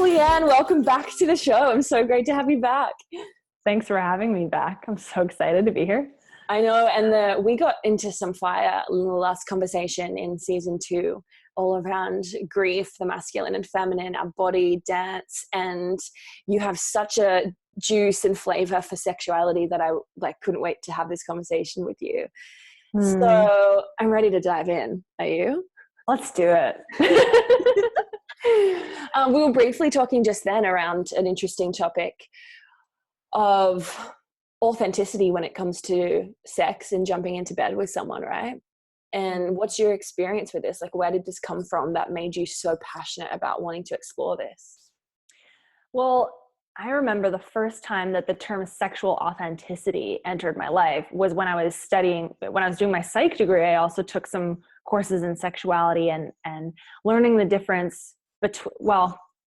Leighann, welcome back to the show. I'm so great to have you back. Thanks for having me back. I'm so excited to be here. I know, and we got into some fire in the last conversation in season 2, all around grief, the masculine and feminine, our body, dance, and you have such a juice and flavor for sexuality that I couldn't wait to have this conversation with you. So I'm ready to dive in. Are you? Let's do it. We were briefly talking just then around an interesting topic of authenticity when it comes to sex and jumping into bed with someone, right? And what's your experience with this? Like, where did this come from that made you so passionate about wanting to explore this? Well, I remember the first time that the term sexual authenticity entered my life was when I was doing my psych degree. I also took some courses in sexuality and learning the difference between,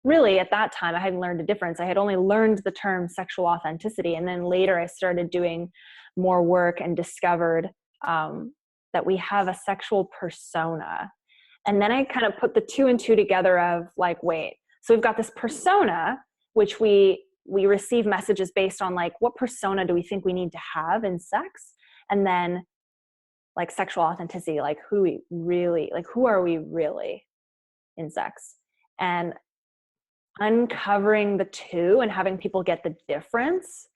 really at that time I hadn't learned a difference. I had only learned the term sexual authenticity, and then later I started doing more work and discovered that we have a sexual persona. And then I kind of put the 2 and 2 together of like, wait, so we've got this persona which we receive messages based on, like, what persona do we think we need to have in sex, and then like sexual authenticity, like who are we really in sex, and uncovering the 2 and having people get the difference,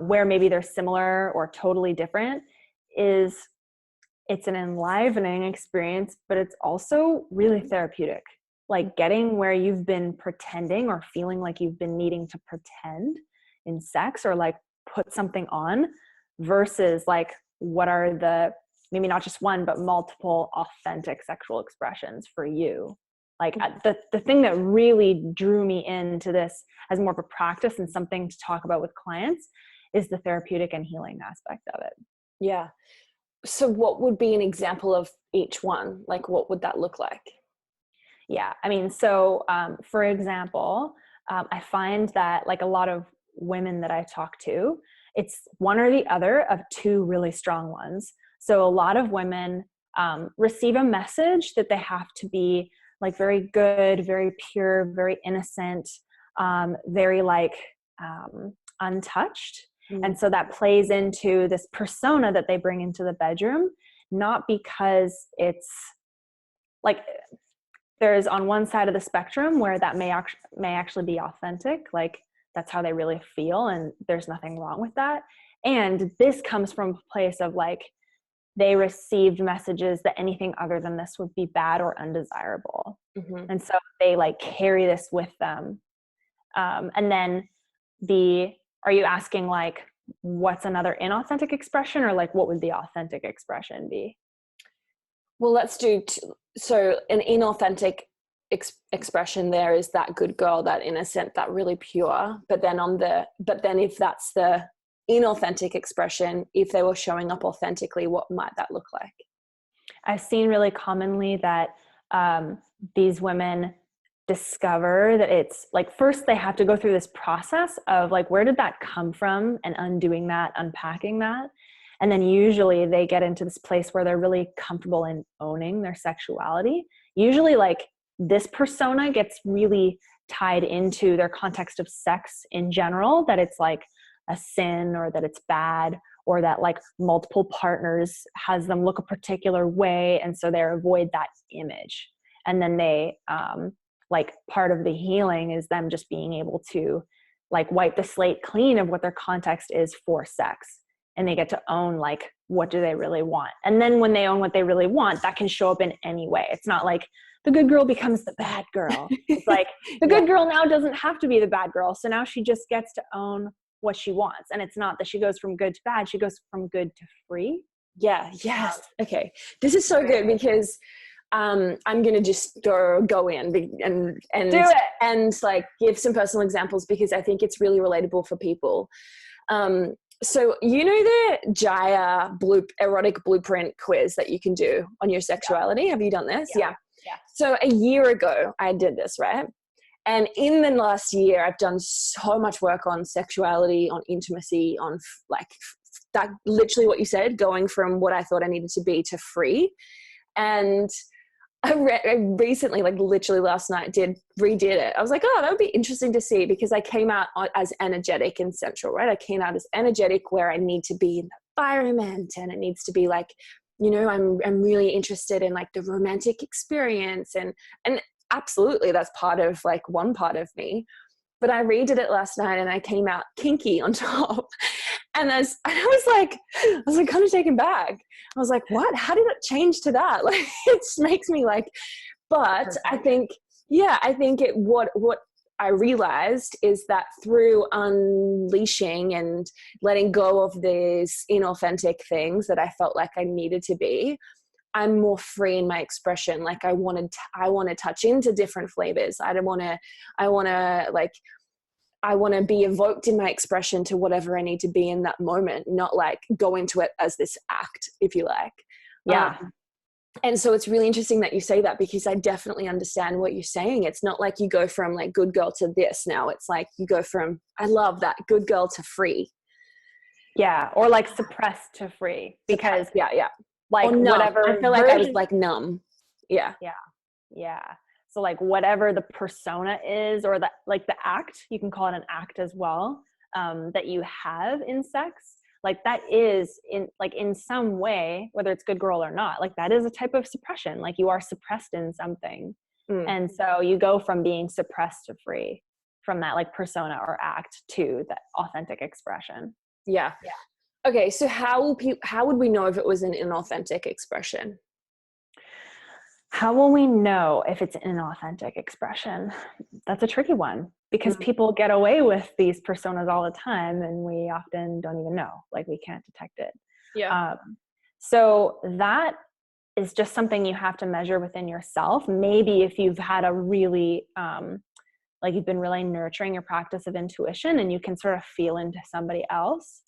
where maybe they're similar or totally different, it's an enlivening experience, but it's also really therapeutic. Like getting where you've been pretending or feeling like you've been needing to pretend in sex or like put something on, versus like what are the, maybe not just one, but multiple authentic sexual expressions for you. Like the thing that really drew me into this as more of a practice and something to talk about with clients is the therapeutic and healing aspect of it. Yeah. So what would be an example of each one? Like, what would that look like? Yeah. I mean, so for example, I find that like a lot of women that I talk to, it's one or the other of 2 really strong ones. So a lot of women receive a message that they have to be like very good, very pure, very innocent, very like untouched. And so that plays into this persona that they bring into the bedroom, not because it's like, there's on one side of the spectrum where that may actually be authentic, like that's how they really feel and there's nothing wrong with that. And this comes from a place of like, they received messages that anything other than this would be bad or undesirable. Mm-hmm. And so they like carry this with them. And then are you asking like, what's another inauthentic expression, or like what would the authentic expression be? Well, let's do, so an inauthentic expression there is that good girl, that innocent, that really pure. But then if that's the inauthentic expression, if they were showing up authentically, what might that look like? I've seen really commonly that these women discover that it's like, first they have to go through this process of like, where did that come from, and undoing that, unpacking that. And then usually they get into this place where they're really comfortable in owning their sexuality. Usually like this persona gets really tied into their context of sex in general, that it's like a sin or that it's bad, or that like multiple partners has them look a particular way. And so they avoid that image. And then they, like part of the healing is them just being able to like wipe the slate clean of what their context is for sex. And they get to own like, what do they really want? And then when they own what they really want, that can show up in any way. It's not like the good girl becomes the bad girl. It's like the good girl now doesn't have to be the bad girl. So now she just gets to own what she wants. And it's not that she goes from good to bad. She goes from good to free. Yeah. Yes. Okay. This is so good because I'm going to just go in and do it. And like give some personal examples, because I think it's really relatable for people. So you know the Jaya erotic blueprint quiz that you can do on your sexuality? Yeah. Have you done this? Yeah. So a year ago I did this, right? And in the last year, I've done so much work on sexuality, on intimacy, on like that, literally what you said, going from what I thought I needed to be to free. And I recently, like literally last night, redid it. I was like, oh, that would be interesting to see, because I came out as energetic and sensual, right? I came out as energetic, where I need to be in the environment, and it needs to be like, you know, I'm really interested in like the romantic experience, and absolutely that's part of like one part of me. But I redid it last night and I came out kinky on top. And I was like kind of taken back. I was like, what? How did it change to that? Like, it makes me like, but perfect. I think what I realized is that through unleashing and letting go of these inauthentic things that I felt like I needed to be, I'm more free in my expression. Like I want to touch into different flavors. I want to be evoked in my expression to whatever I need to be in that moment, not like go into it as this act, if you like. Yeah. And so it's really interesting that you say that, because I definitely understand what you're saying. It's not like you go from like good girl to this now. It's like you go from, I love that, good girl to free. Yeah. Or like suppressed to free, because yeah. Like whatever. I feel like I was like numb. Yeah. Yeah. Yeah. So like whatever the persona is, or the like the act, you can call it an act as well, that you have in sex, like that is in some way, whether it's good girl or not, like that is a type of suppression. Like you are suppressed in something. And so you go from being suppressed to free from that like persona or act to that authentic expression. Yeah. Okay, so how would we know if it was an inauthentic expression? How will we know if it's an inauthentic expression? That's a tricky one, because people get away with these personas all the time, and we often don't even know, like we can't detect it. Yeah. So that is just something you have to measure within yourself. Maybe if you've had a really, like you've been really nurturing your practice of intuition and you can sort of feel into somebody else,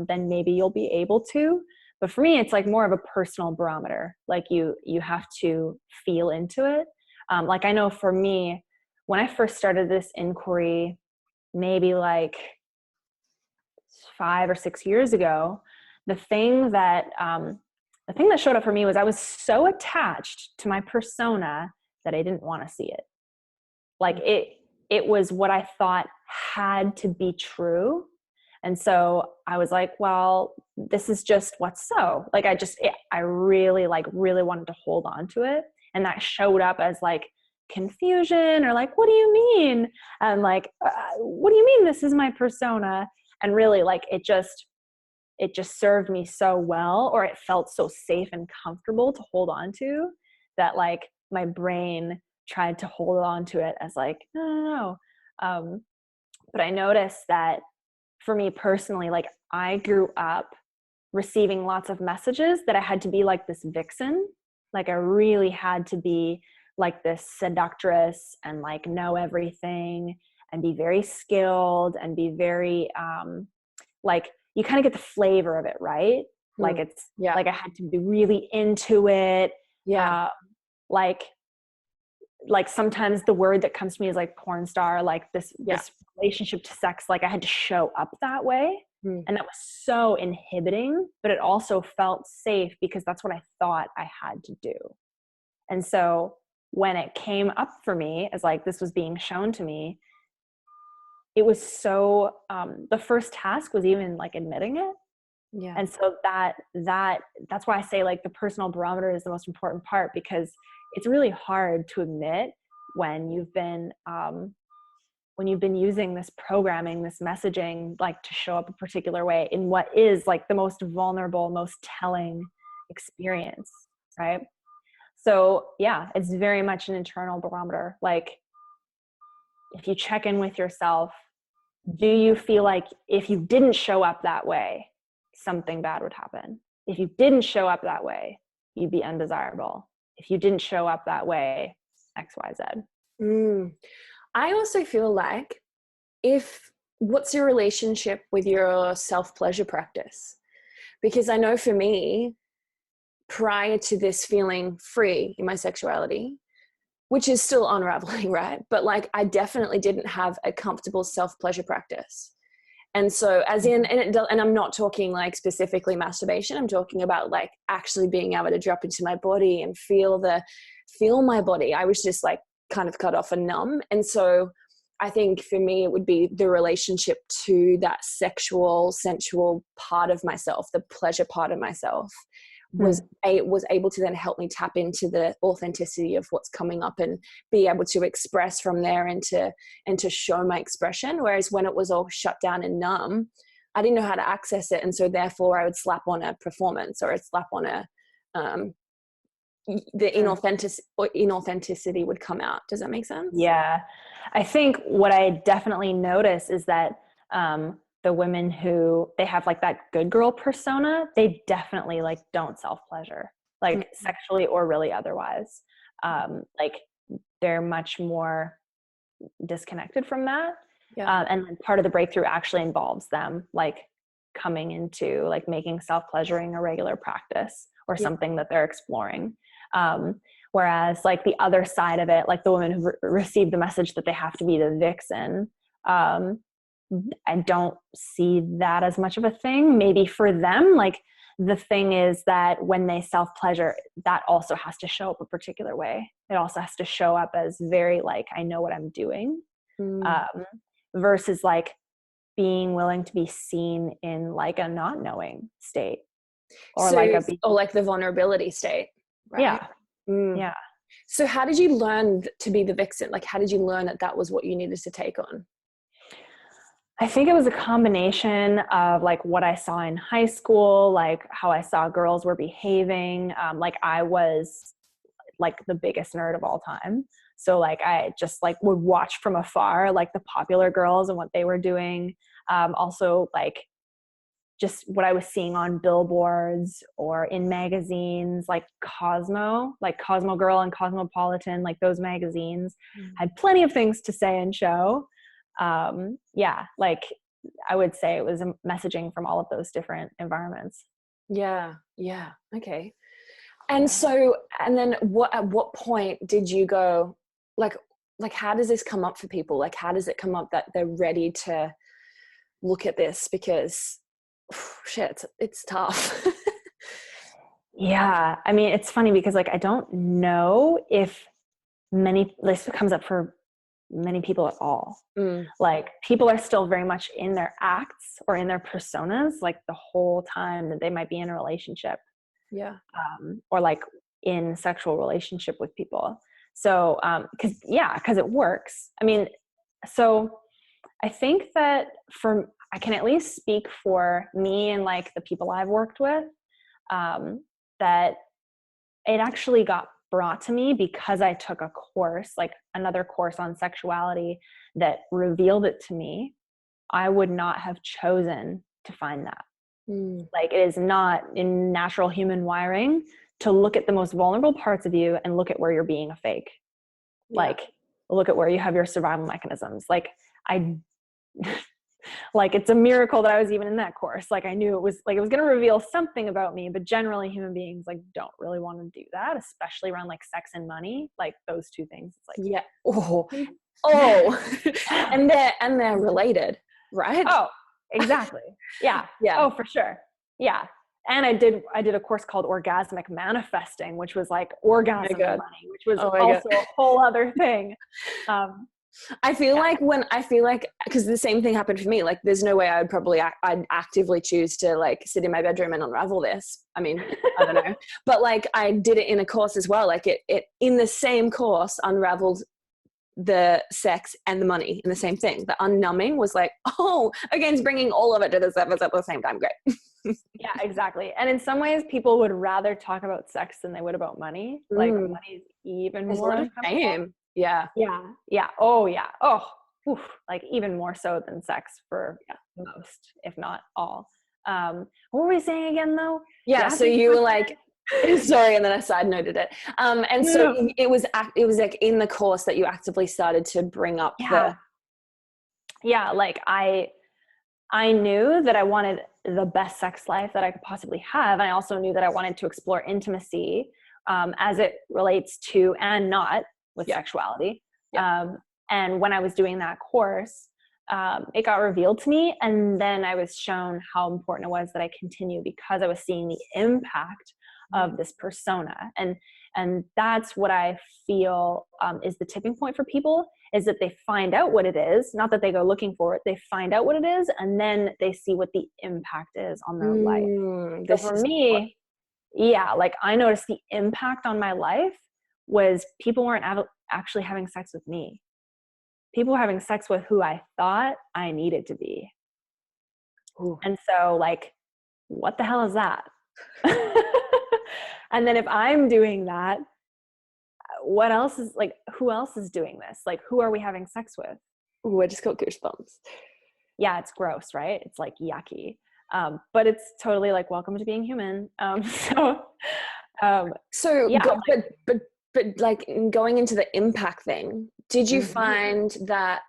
then maybe you'll be able to. But for me, it's like more of a personal barometer. Like you have to feel into it. Like I know for me, when I first started this inquiry, maybe like 5 or 6 years ago, the thing that showed up for me was I was so attached to my persona that I didn't want to see it. Like it was what I thought had to be true. And so I was like, well, this is just what's so. Like I really wanted to hold on to it. And that showed up as like confusion, or like, what do you mean? And like, what do you mean this is my persona? And really like it just served me so well, or it felt so safe and comfortable to hold on to, that like my brain tried to hold on to it as like, no. But I noticed that for me personally, like I grew up receiving lots of messages that I had to be like this vixen. Like I really had to be like this seductress and like know everything and be very skilled and be very, like you kind of get the flavor of it, right? Like it's like I had to be really into it. Yeah. Like sometimes the word that comes to me is like porn star, like this relationship to sex. Like I had to show up that way. And that was so inhibiting, but it also felt safe because that's what I thought I had to do. And so when it came up for me as like this was being shown to me, it was so, the first task was even like admitting it. Yeah. And so that's why I say like the personal barometer is the most important part, because it's really hard to admit when you've been using this programming, this messaging, like to show up a particular way in what is like the most vulnerable, most telling experience, right? So yeah, it's very much an internal barometer. Like if you check in with yourself, do you feel like if you didn't show up that way, something bad would happen? If you didn't show up that way, you'd be undesirable. If you didn't show up that way, X, Y, Z. I also feel like what's your relationship with your self-pleasure practice? Because I know for me, prior to this feeling free in my sexuality, which is still unraveling, right? But like, I definitely didn't have a comfortable self-pleasure practice. And so and I'm not talking like specifically masturbation. I'm talking about like actually being able to drop into my body and feel feel my body. I was just like kind of cut off and numb. And so I think for me, it would be the relationship to that sexual, sensual part of myself, the pleasure part of myself, was able to then help me tap into the authenticity of what's coming up and be able to express from there and to show my expression. Whereas when it was all shut down and numb, I didn't know how to access it. And so therefore I would slap on a performance, or I'd slap on the inauthenticity would come out. Does that make sense? Yeah. I think what I definitely notice is that the women who they have like that good girl persona, they definitely like don't self-pleasure, like sexually or really otherwise. Like they're much more disconnected from that. Yeah. And part of the breakthrough actually involves them like coming into like making self-pleasuring a regular practice or something that they're exploring. Whereas like the other side of it, like the women who received the message that they have to be the vixen, I don't see that as much of a thing. Maybe for them, like the thing is that when they self-pleasure, that also has to show up a particular way. It also has to show up as very like, I know what I'm doing, versus like being willing to be seen in like a not knowing state, or so, like the vulnerability state. Right? Yeah. Yeah. So how did you learn to be the vixen? Like, how did you learn that was what you needed to take on? I think it was a combination of like what I saw in high school, like how I saw girls were behaving. Like I was like the biggest nerd of all time. So like I just like would watch from afar, like the popular girls and what they were doing. Also like just what I was seeing on billboards or in magazines, like Cosmo Girl and Cosmopolitan, like those magazines had plenty of things to say and show. Like I would say it was a messaging from all of those different environments. Yeah. Okay. And so, and then at what point did you go, like how does this come up for people? Like, how does it come up that they're ready to look at this? Because shit, it's tough. Yeah. I mean, it's funny because like, I don't know if this comes up for many people at all. Like people are still very much in their acts or in their personas, like the whole time that they might be in a relationship. Yeah. Or like in sexual relationship with people. So, cause it works. I mean, so I think that I can at least speak for me and like the people I've worked with, that it actually got brought to me because I took a course, like another course on sexuality that revealed it to me. I would not have chosen to find that. Like it is not in natural human wiring to look at the most vulnerable parts of you and look at where you're being a fake. Like look at where you have your survival mechanisms. Like like it's a miracle that I was even in that course. Like I knew it was going to reveal something about me, but generally human beings like don't really want to do that, especially around like sex and money, like those two things. It's like, and they're related, right? Oh, exactly. Yeah. Oh, for sure. Yeah. And I did a course called Orgasmic Manifesting, which was like orgasm and money, which was also a whole other thing. I feel like because the same thing happened for me, like there's no way I'd actively choose to like sit in my bedroom and unravel this. I mean, I don't know, but like I did it in a course as well. Like it in the same course unraveled the sex and the money in the same thing. The unnumbing was like, again, it's bringing all of it to the surface at the same time. Great. Yeah, exactly. And in some ways people would rather talk about sex than they would about money. Like money is even more uncomfortable. Yeah. Oh yeah. Oh, like even more so than sex for most, if not all. What were we saying again though? Yeah. So you were like, sorry, and then I side noted it. And so it was like in the course that you actively started to bring up like I knew that I wanted the best sex life that I could possibly have. And I also knew that I wanted to explore intimacy as it relates to and not with sexuality. And when I was doing that course, it got revealed to me. And then I was shown how important it was that I continue, because I was seeing the impact of this persona. And that's what I feel is the tipping point for people, is that they find out what it is, not that they go looking for it, they find out what it is, and then they see what the impact is on their life. So for me, yeah, like I noticed the impact on my life was people weren't actually having sex with me. People were having sex with who I thought I needed to be. Ooh. And so like, what the hell is that? And then if I'm doing that, what else is like, who else is doing this? Like, who are we having sex with? Ooh, I just got goosebumps. Yeah, it's gross, right? It's like yucky. But it's totally like, welcome to being human. Yeah. But like going into the impact thing, did you find that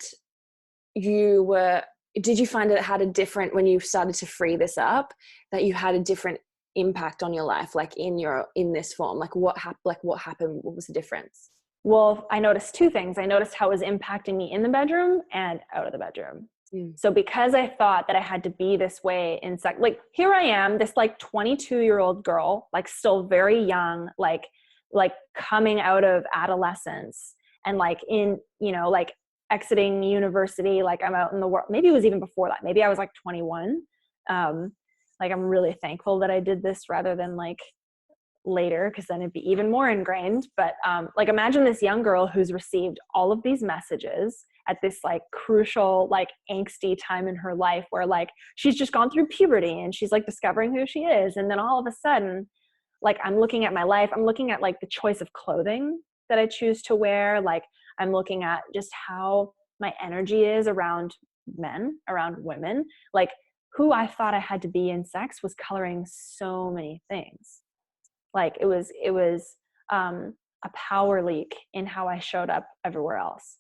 it had a different, when you started to free this up, that you had a different impact on your life, like in this form? Like what happened? What was the difference? Well, I noticed two things. I noticed how it was impacting me in the bedroom and out of the bedroom. So because I thought that I had to be this way in sex, like here I am, this like 22-year-old girl, like still very young, like coming out of adolescence and like in, like exiting university, like I'm out in the world. Maybe it was even before that. Maybe I was like 21. Like I'm really thankful that I did this rather than like later, because then it'd be even more ingrained. But like imagine this young girl who's received all of these messages at this like crucial, like angsty time in her life, where like she's just gone through puberty and she's like discovering who she is. And then all of a sudden, like I'm looking at my life, I'm looking at like the choice of clothing that I choose to wear. Like I'm looking at just how my energy is around men, around women. Like who I thought I had to be in sex was coloring so many things. Like it was a power leak in how I showed up everywhere else.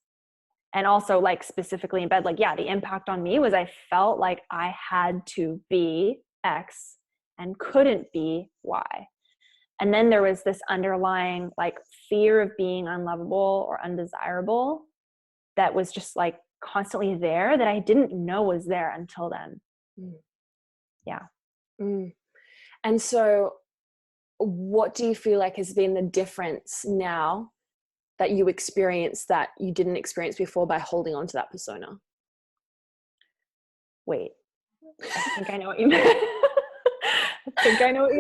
And also like specifically in bed, like, yeah, the impact on me was I felt like I had to be X and couldn't be Y. And then there was this underlying like fear of being unlovable or undesirable that was just like constantly there, that I didn't know was there until then. Yeah. And so what do you feel like has been the difference now that you experience that you didn't experience before by holding on to that persona? Wait, I think I know what you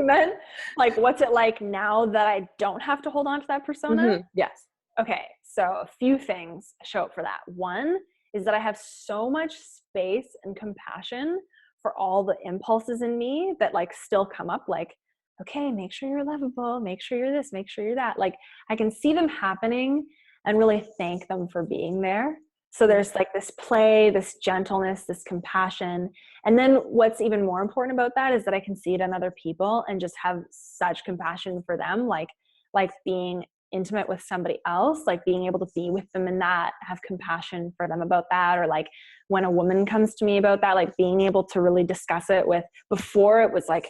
meant. Like, what's it like now that I don't have to hold on to that persona? Yes. Okay, so a few things show up for that. One is that I have so much space and compassion for all the impulses in me that like still come up, like, okay, make sure you're lovable, make sure you're this, make sure you're that. Like I can see them happening and really thank them for being there. So there's like this play, this gentleness, this compassion. And then what's even more important about that is that I can see it in other people and just have such compassion for them, like being intimate with somebody else, like being able to be with them in that, have compassion for them about that. Or like when a woman comes to me about that, like being able to really discuss it with, before it was like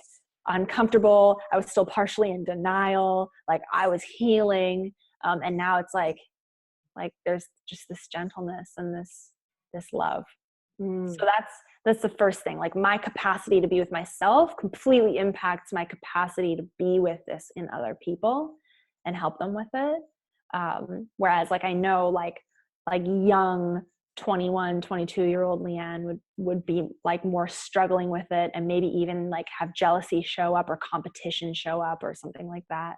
uncomfortable, I was still partially in denial, like I was healing, and now it's like there's just this gentleness and this love. So that's the first thing. Like my capacity to be with myself completely impacts my capacity to be with this in other people and help them with it. Whereas like I know like young 21, 22-year-old Leighann would be like more struggling with it, and maybe even like have jealousy show up or competition show up or something like that.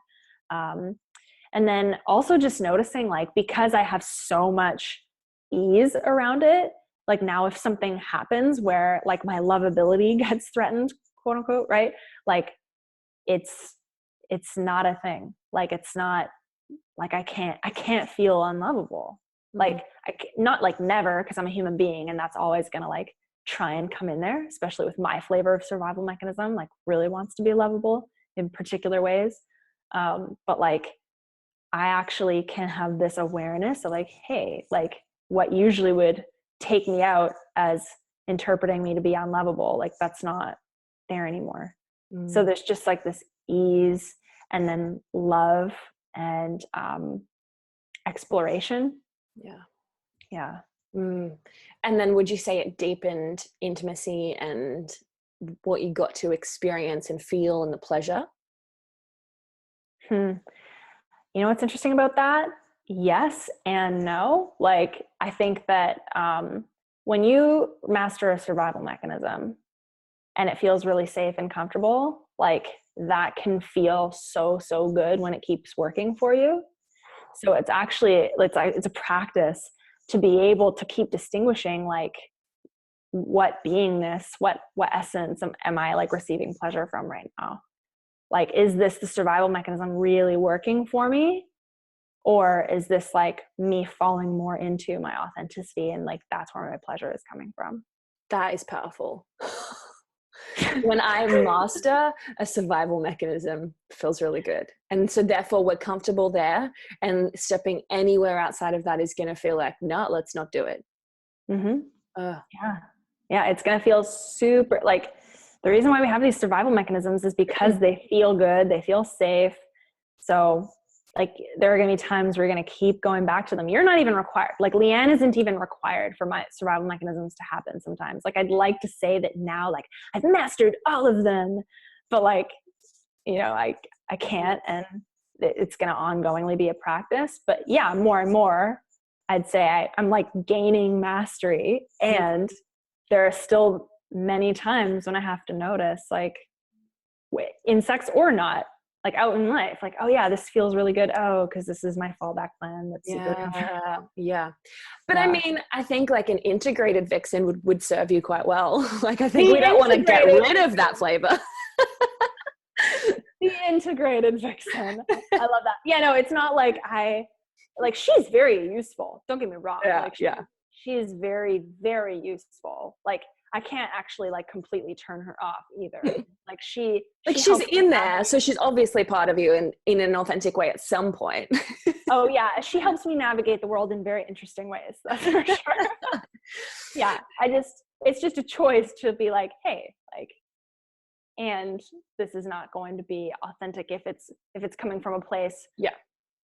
And then also just noticing, like, because I have so much ease around it, like now if something happens where like my lovability gets threatened, quote unquote, right? Like it's not a thing. Like it's not like I can't feel unlovable. Like not like never, because I'm a human being and that's always gonna like try and come in there, especially with my flavor of survival mechanism, like really wants to be lovable in particular ways. But like I actually can have this awareness of like, hey, like what usually would take me out as interpreting me to be unlovable, like that's not there anymore. So there's just like this ease and then love and exploration. Yeah. Yeah. Mm. And then would you say it deepened intimacy and what you got to experience and feel and the pleasure? Hmm. You know what's interesting about that? Yes and no. Like, I think that when you master a survival mechanism and it feels really safe and comfortable, like that can feel so, so good when it keeps working for you. So it's actually, it's a practice to be able to keep distinguishing, like, what beingness, what essence am I like receiving pleasure from right now? Like, is this the survival mechanism really working for me? Or is this like me falling more into my authenticity, and like that's where my pleasure is coming from? That is powerful. When I master a survival mechanism, it feels really good. And so therefore we're comfortable there, and stepping anywhere outside of that is going to feel like, no, let's not do it. Mm-hmm. Yeah. Yeah. It's going to feel super, like, the reason why we have these survival mechanisms is because they feel good. They feel safe. So like, there are going to be times where you're going to keep going back to them. You're not even required. Like, Leighann isn't even required for my survival mechanisms to happen sometimes. Like, I'd like to say that now, like, I've mastered all of them, but like, you know, I can't, and it's going to ongoingly be a practice. But yeah, more and more, I'd say I'm like gaining mastery, and there are still many times when I have to notice, like, in sex or not, like out in life, like, oh yeah, this feels really good. Oh, because this is my fallback plan. That's super comfortable. Yeah. But Yeah. I mean, I think like an integrated vixen would serve you quite well. Like, I think The we don't want to get integrated rid of that flavor. The integrated vixen. I love that. Yeah, no, it's not like she's very useful. Don't get me wrong. Yeah, Like, yeah. she is very, very useful. Like, I can't actually like completely turn her off either. Like, she She's helps me in there, navigate. so she's obviously part of you in an authentic way at some point. Oh yeah, she helps me navigate the world in very interesting ways. That's for sure. Yeah, it's just a choice to be like, hey, like, and this is not going to be authentic if it's coming from a place, Yeah.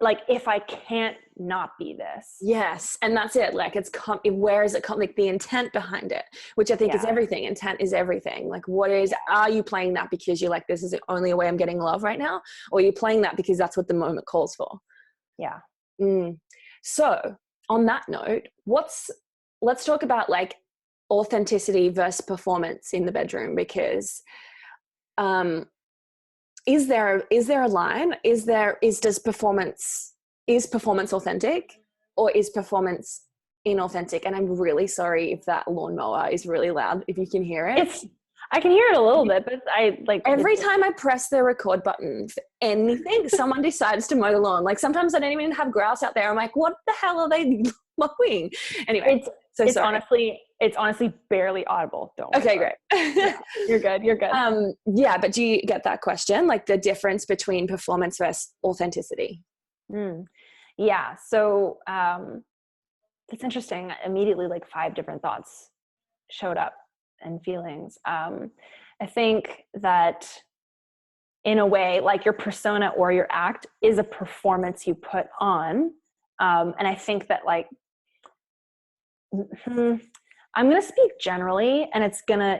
like, if I can't not be this. Yes, and that's it. Like, where is it come? Like, the intent behind it, which I think is everything. Intent is everything. Like, are you playing that because you're like, this is the only way I'm getting love right now, or are you playing that because that's what the moment calls for? Yeah. So on that note, let's talk about like authenticity versus performance in the bedroom, because is there a line? Is performance authentic, or is performance inauthentic? And I'm really sorry if that lawnmower is really loud, if you can hear it. I can hear it a little bit, but I like every time I press the record button for anything, someone decides to mow the lawn. Like, sometimes I don't even have grass out there. I'm like, what the hell are they mowing? Anyway, it's honestly barely audible. Don't worry. Okay, great. Yeah, you're good. You're good. Yeah, but do you get that question? Like, the difference between performance versus authenticity? Yeah. So that's interesting. Immediately, like 5 different thoughts showed up and feelings. I think that in a way, like, your persona or your act is a performance you put on. And I think that, like, I'm going to speak generally, and it's going to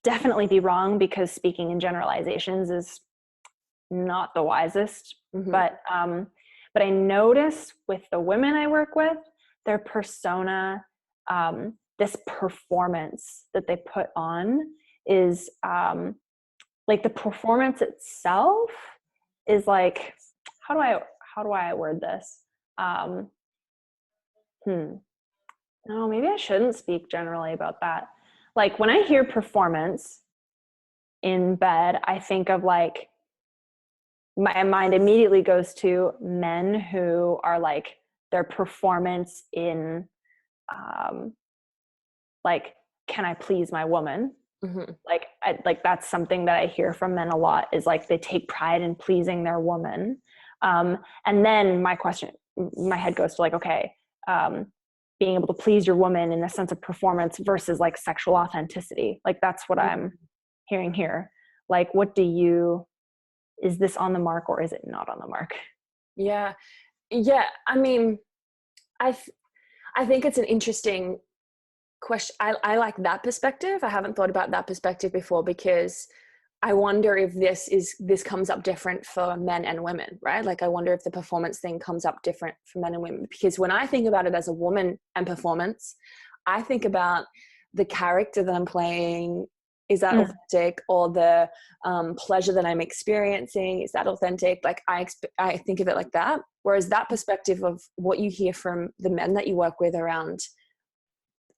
definitely be wrong because speaking in generalizations is not the wisest. But I notice with the women I work with, their persona, this performance that they put on is like, the performance itself is like, how do I word this? No, maybe I shouldn't speak generally about that. Like, when I hear performance in bed, I think of, like, my mind immediately goes to men who are like, their performance in like, can I please my woman? Like, that's something that I hear from men a lot, is like, they take pride in pleasing their woman. And then my head goes to, like, okay, being able to please your woman in a sense of performance versus like sexual authenticity. Like, that's what I'm hearing here. Like, is this on the mark or is it not on the mark? Yeah. I mean, I think it's an interesting question. I like that perspective. I haven't thought about that perspective before, because I wonder if this comes up different for men and women, right? Like, I wonder if the performance thing comes up different for men and women, because when I think about it as a woman and performance, I think about the character that I'm playing. Is that authentic? Or the pleasure that I'm experiencing, is that authentic? Like, I think of it like that. Whereas that perspective of what you hear from the men that you work with around,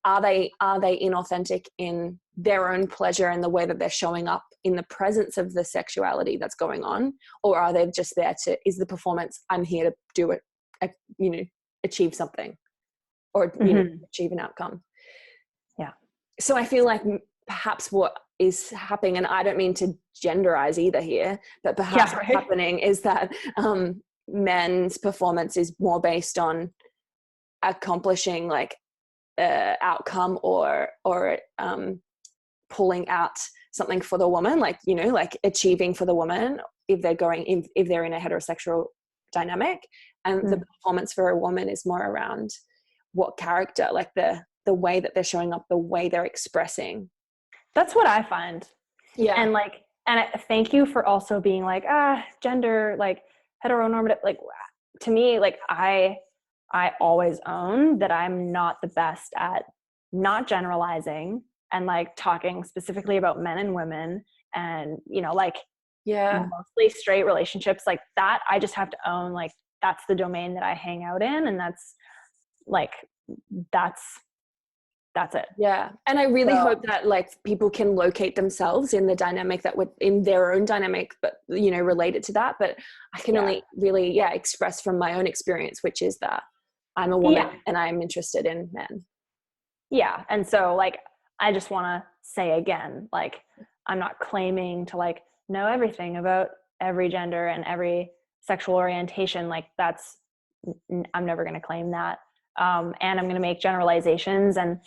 are they inauthentic in their own pleasure and the way that they're showing up in the presence of the sexuality that's going on? Or are they just there to, is the performance, I'm here to do it, achieve something, or, achieve an outcome? Yeah. So I feel like perhaps what is happening, and I don't mean to genderize either here, but perhaps what's happening is that men's performance is more based on accomplishing like outcome or pulling out something for the woman, like, like achieving for the woman, if they're in a heterosexual dynamic. And the performance for a woman is more around what character, like the way that they're showing up, the way they're expressing. That's what I find. Yeah. And thank you for also being like, gender, like heteronormative, like, to me, like I always own that I'm not the best at not generalizing and like talking specifically about men and women and, like, mostly straight relationships like that. I just have to own, like, that's the domain that I hang out in. And that's it. Yeah. And I really hope that like people can locate themselves in the dynamic that would, in their own dynamic, but, related to that. But I can only really, express from my own experience, which is that I'm a woman and I'm interested in men. Yeah. And so like, I just want to say again, like, I'm not claiming to like know everything about every gender and every sexual orientation. Like I'm never going to claim that. And I'm going to make generalizations. And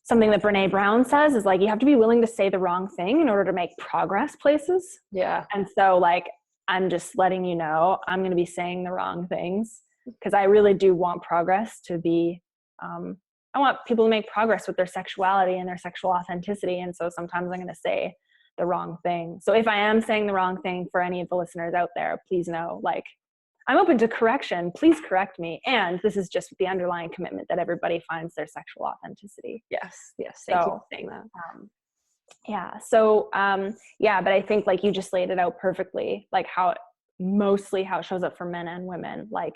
something that Brene Brown says is like, you have to be willing to say the wrong thing in order to make progress places. Yeah. And so like, I'm just letting you know, I'm going to be saying the wrong things because I really do want progress to be, I want people to make progress with their sexuality and their sexual authenticity. And so sometimes I'm going to say the wrong thing. So if I am saying the wrong thing for any of the listeners out there, please know, like, I'm open to correction. Please correct me. And this is just the underlying commitment that everybody finds their sexual authenticity. Yes. Thank you for saying that. But I think like you just laid it out perfectly, like how it shows up for men and women, like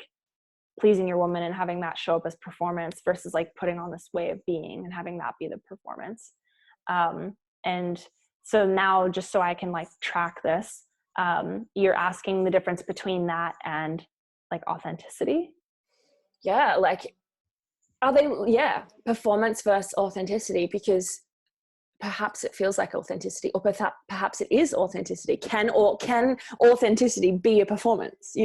pleasing your woman and having that show up as performance versus like putting on this way of being and having that be the performance. And so now just so I can like track this, you're asking the difference between that and like authenticity. Yeah. Like, are they, performance versus authenticity, because perhaps it feels like authenticity, or perhaps it is authenticity. Can authenticity be a performance,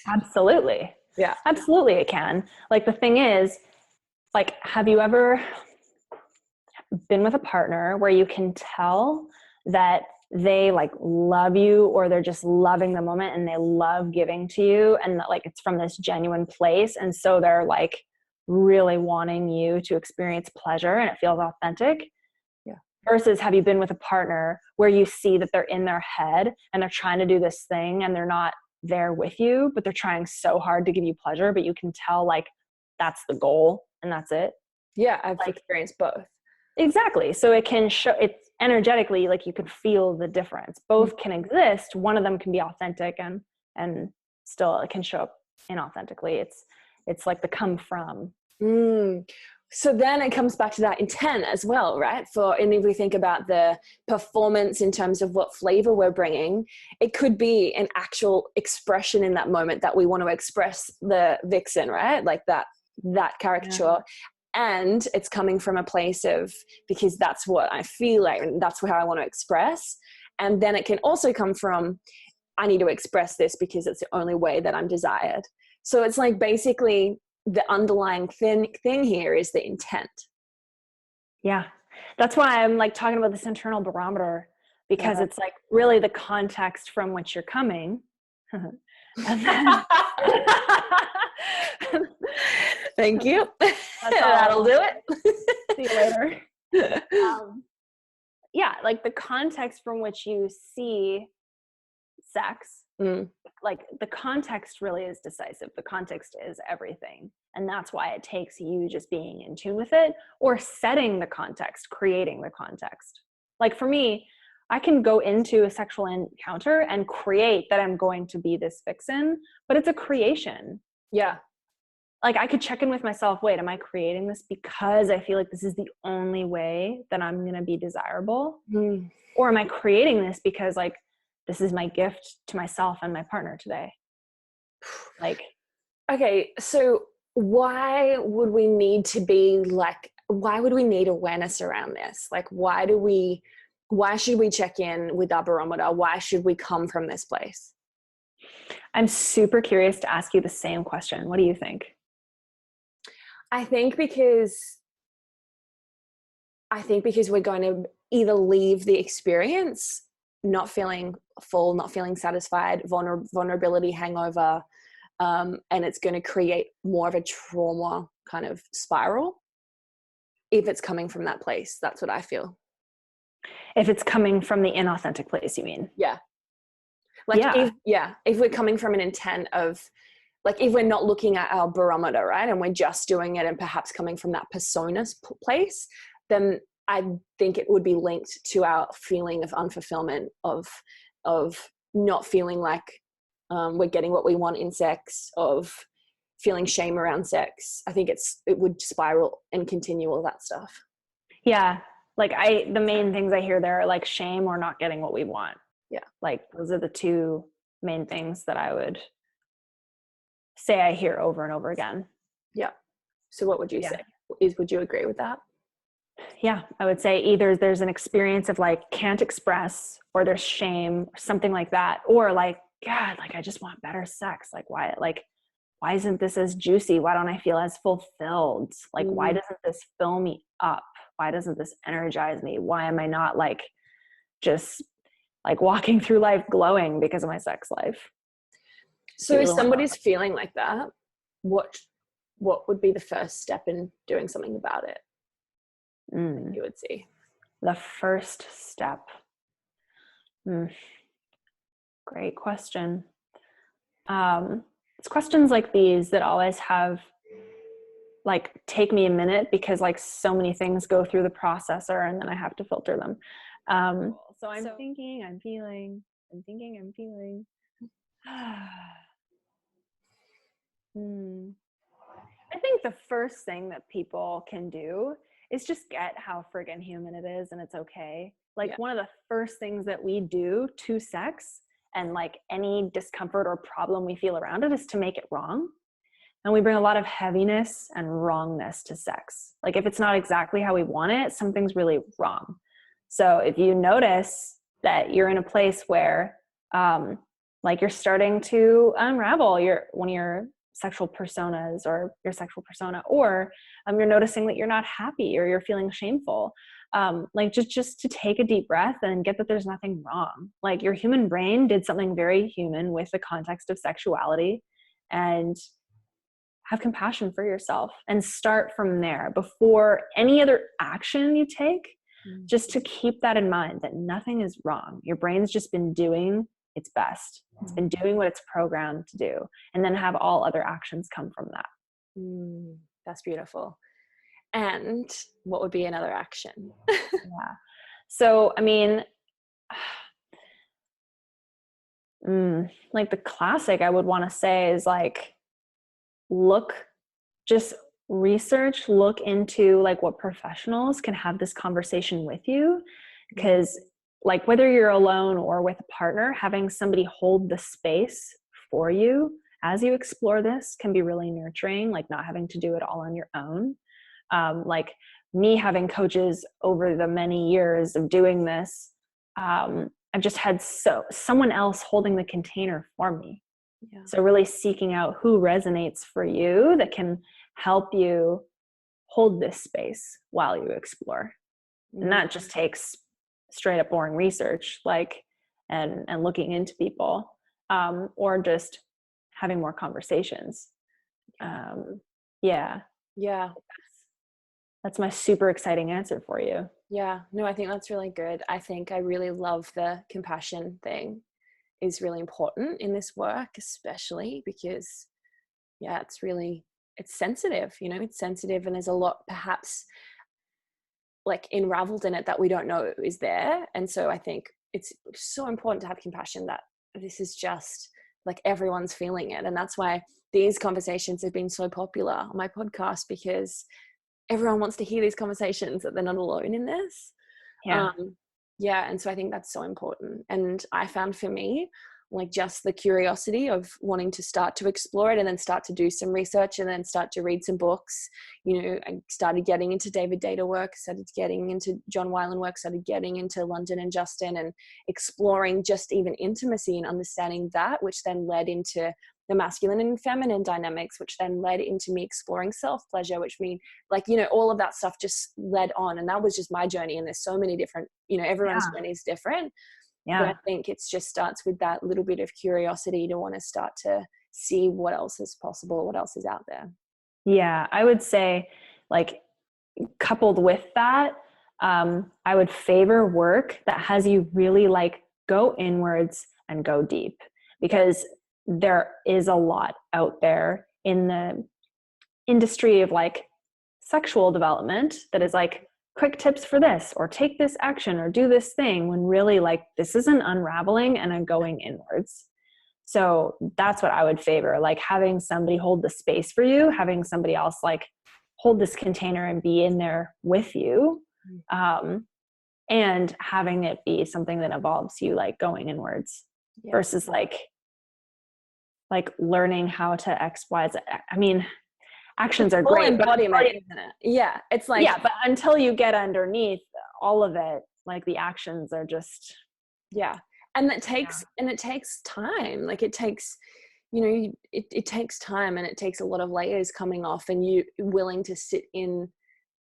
Absolutely. Yeah. Absolutely it can. Like the thing is, like, have you ever been with a partner where you can tell that they like love you, or they're just loving the moment and they love giving to you, and that like it's from this genuine place, and so they're like really wanting you to experience pleasure and it feels authentic? Yeah. Versus have you been with a partner where you see that they're in their head and they're trying to do this thing and they're not there with you, but they're trying so hard to give you pleasure, but you can tell like that's the goal and that's it? Yeah, I've experienced both. Exactly. So it can show, it's energetically, like you can feel the difference. Both can exist. One of them can be authentic and still it can show up inauthentically. It's like the come from. So then it comes back to that intent as well, right? And if we think about the performance in terms of what flavor we're bringing, it could be an actual expression in that moment that we want to express the vixen, right? Like that caricature. Yeah. And it's coming from a place of, because that's what I feel like, and that's how I want to express. And then it can also come from, I need to express this because it's the only way that I'm desired. So it's like basically the underlying thing here is the intent. Yeah. That's why I'm like talking about this internal barometer, because it's like really the context from which you're coming. And then Thank you. That's That'll do it. See you later. Yeah, like the context from which you see sex, like the context really is decisive. The context is everything. And that's why it takes you just being in tune with it, or setting the context, creating the context. Like for me, I can go into a sexual encounter and create that I'm going to be this vixen, but it's a creation. Yeah. Like I could check in with myself, wait, am I creating this because I feel like this is the only way that I'm going to be desirable? Or am I creating this because like, this is my gift to myself and my partner today? Like, okay, so why would we need to be like, why would we need awareness around this? Like, why should we check in with our barometer? Why should we come from this place? I'm super curious to ask you the same question. What do you think? I think because we're going to either leave the experience not feeling full, not feeling satisfied, vulnerability hangover, and it's going to create more of a trauma kind of spiral if it's coming from that place. That's what I feel. If it's coming from the inauthentic place, you mean? Yeah. Like, if we're coming from an intent of, like, if we're not looking at our barometer, right, and we're just doing it and perhaps coming from that personas place, then I think it would be linked to our feeling of unfulfillment, of not feeling like we're getting what we want in sex, of feeling shame around sex. I think it would spiral and continue all that stuff. Yeah. Like the main things I hear there are like shame or not getting what we want. Yeah. Like those are the two main things that I would say I hear over and over again. Yeah. So what would you say? Would you agree with that? Yeah, I would say either there's an experience of like can't express, or there's shame or something like that, or like, God, like I just want better sex. Like why isn't this as juicy? Why don't I feel as fulfilled? Like why doesn't this fill me up? Why doesn't this energize me? Why am I not like just like walking through life glowing because of my sex life? So if somebody's feeling like that, what would be the first step in doing something about it? You would see. The first step. Great question. It's questions like these that always have like take me a minute, because like so many things go through the processor and then I have to filter them. So I'm thinking, I'm feeling. I think the first thing that people can do is just get how friggin' human it is, and it's okay. Like one of the first things that we do to sex and like any discomfort or problem we feel around it is to make it wrong. And we bring a lot of heaviness and wrongness to sex. Like if it's not exactly how we want it, something's really wrong. So if you notice that you're in a place where like you're starting to unravel one of your sexual personas or your sexual persona, or you're noticing that you're not happy or you're feeling shameful, like just to take a deep breath and get that there's nothing wrong. Like your human brain did something very human with the context of sexuality, and have compassion for yourself and start from there before any other action you take. Just to keep that in mind, that nothing is wrong. Your brain's just been doing its best. It's been doing what it's programmed to do, and then have all other actions come from that. That's beautiful. And what would be another action? Yeah. So, I mean, like the classic I would want to say is like, just research, look into like what professionals can have this conversation with you. Because like whether you're alone or with a partner, having somebody hold the space for you as you explore this can be really nurturing, like not having to do it all on your own. Like me having coaches over the many years of doing this, I've just had someone else holding the container for me. Yeah. So really seeking out who resonates for you that can help you hold this space while you explore. And that just takes straight up boring research, like, and looking into people. or just having more conversations. Yeah. Yeah. That's my super exciting answer for you. Yeah. No, I think that's really good. I think I really love the compassion thing is really important in this work, especially because, yeah, it's sensitive, it's sensitive, and there's a lot perhaps like unraveled in it that we don't know is there. And so I think it's so important to have compassion that this is just like everyone's feeling it. And that's why these conversations have been so popular on my podcast, because everyone wants to hear these conversations, that they're not alone in this. Yeah. Yeah. And so I think that's so important. And I found for me, like just the curiosity of wanting to start to explore it, and then start to do some research, and then start to read some books. I started getting into David Data work, started getting into John Weiland work, started getting into London and Justin, and exploring just even intimacy and understanding that, which then led into the masculine and feminine dynamics, which then led into me exploring self-pleasure, which mean all of that stuff just led on. And that was just my journey. And there's so many different, everyone's journey is different. Yeah. But I think it just starts with that little bit of curiosity to want to start to see what else is possible, what else is out there. Yeah. I would say, like, coupled with that, I would favor work that has you really like go inwards and go deep, because there is a lot out there in the industry of like sexual development that is like quick tips for this, or take this action, or do this thing, when really like this is an unraveling and a going inwards. So that's what I would favor, like having somebody hold the space for you, having somebody else like hold this container and be in there with you, and having it be something that involves you like going inwards, versus like learning how to X, Y, Z. I mean, actions are great, embodiment, isn't it? Yeah, it's like, yeah, but until you get underneath all of it, like the actions are just, and it takes time. Like it takes, it takes time, and it takes a lot of layers coming off, and you willing to sit in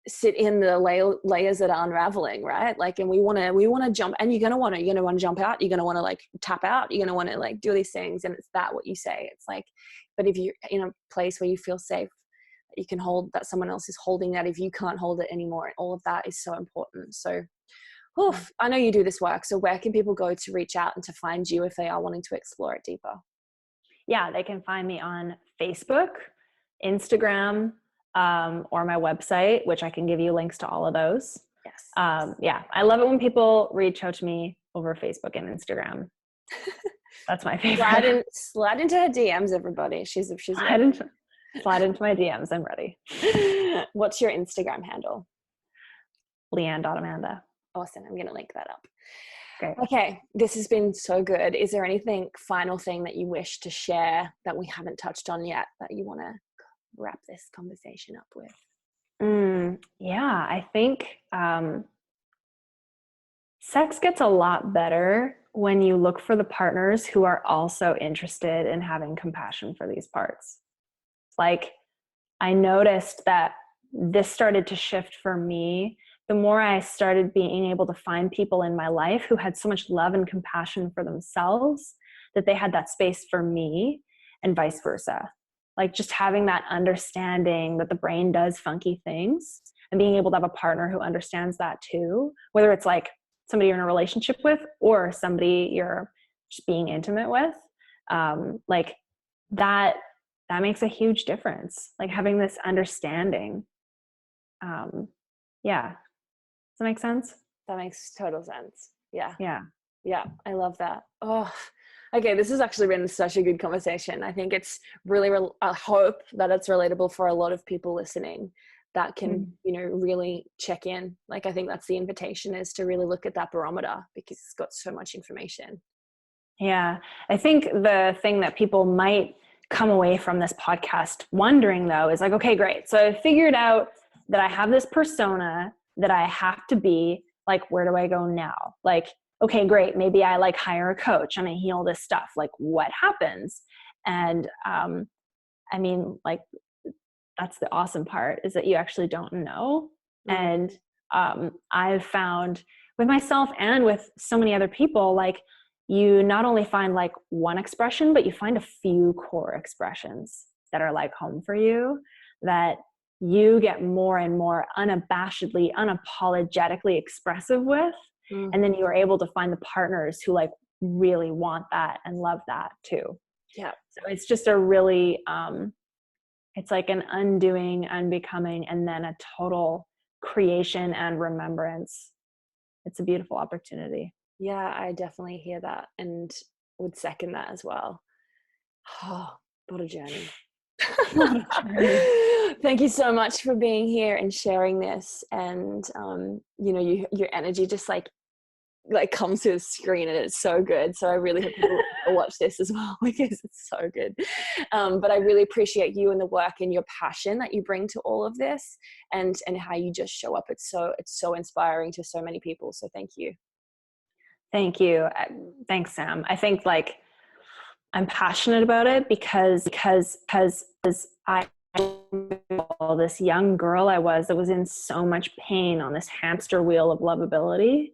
the layers that are unraveling, right? Like, and we want to jump, and you're going to want to jump out, you're going to want to like tap out, you're going to want to like do these things. And it's that what you say, it's like, but if you're in a place where you feel safe, you can hold, that someone else is holding that, if you can't hold it anymore, all of that is so important. So I know you do this work, so where can people go to reach out and to find you if they are wanting to explore it deeper? Yeah, they can find me on Facebook, Instagram, or my website, which I can give you links to all of those. Yes. I love it when people reach out to me over Facebook and Instagram. That's my favorite. Slide into her DMs, everybody. She's slide into my DMs. I'm ready. What's your Instagram handle? Leighann.Amanda. Awesome. I'm going to link that up. Great. Okay. This has been so good. Is there anything final thing that you wish to share that we haven't touched on yet that you want to wrap this conversation up with? I think sex gets a lot better when you look for the partners who are also interested in having compassion for these parts. Like, I noticed that this started to shift for me the more I started being able to find people in my life who had so much love and compassion for themselves that they had that space for me, and vice versa. Like, just having that understanding that the brain does funky things, and being able to have a partner who understands that too, whether it's like somebody you're in a relationship with or somebody you're just being intimate with, like that makes a huge difference. Like, having this understanding. Does that make sense? That makes total sense. Yeah. I love that. Okay, this has actually been such a good conversation. I think it's really, I hope that it's relatable for a lot of people listening that can, really check in. Like, I think that's the invitation, is to really look at that barometer, because it's got so much information. Yeah. I think the thing that people might come away from this podcast wondering, though, is like, okay, great. So I figured out that I have this persona that I have to be. Like, where do I go now? Like, okay, great. Maybe I like hire a coach and I heal this stuff. Like, what happens? And I mean, like, that's the awesome part, is that you actually don't know. And I've found with myself and with so many other people, like, you not only find like one expression, but you find a few core expressions that are like home for you, that you get more and more unabashedly, unapologetically expressive with. And then you are able to find the partners who like really want that and love that too. Yeah. So it's just a really, it's like an undoing, unbecoming, and then a total creation and remembrance. It's a beautiful opportunity. Yeah, I definitely hear that and would second that as well. Oh, what a journey. Thank you so much for being here and sharing this. And, you know, your energy just like comes to the screen and it's so good. So I really hope people watch this as well because it's so good. But I really appreciate you and the work and your passion that you bring to all of this, and how you just show up. It's so inspiring to so many people. So thank you. Thank you. Thanks, Sam. I think like I'm passionate about it because I, this young girl I was that was in so much pain on this hamster wheel of lovability,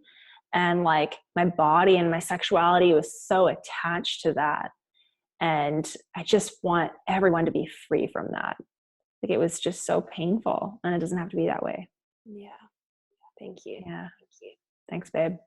and like my body and my sexuality was so attached to that, and I just want everyone to be free from that. Like it was just so painful, and it doesn't have to be that way. Yeah. Thank you. Yeah. Thank you. Thanks, babe.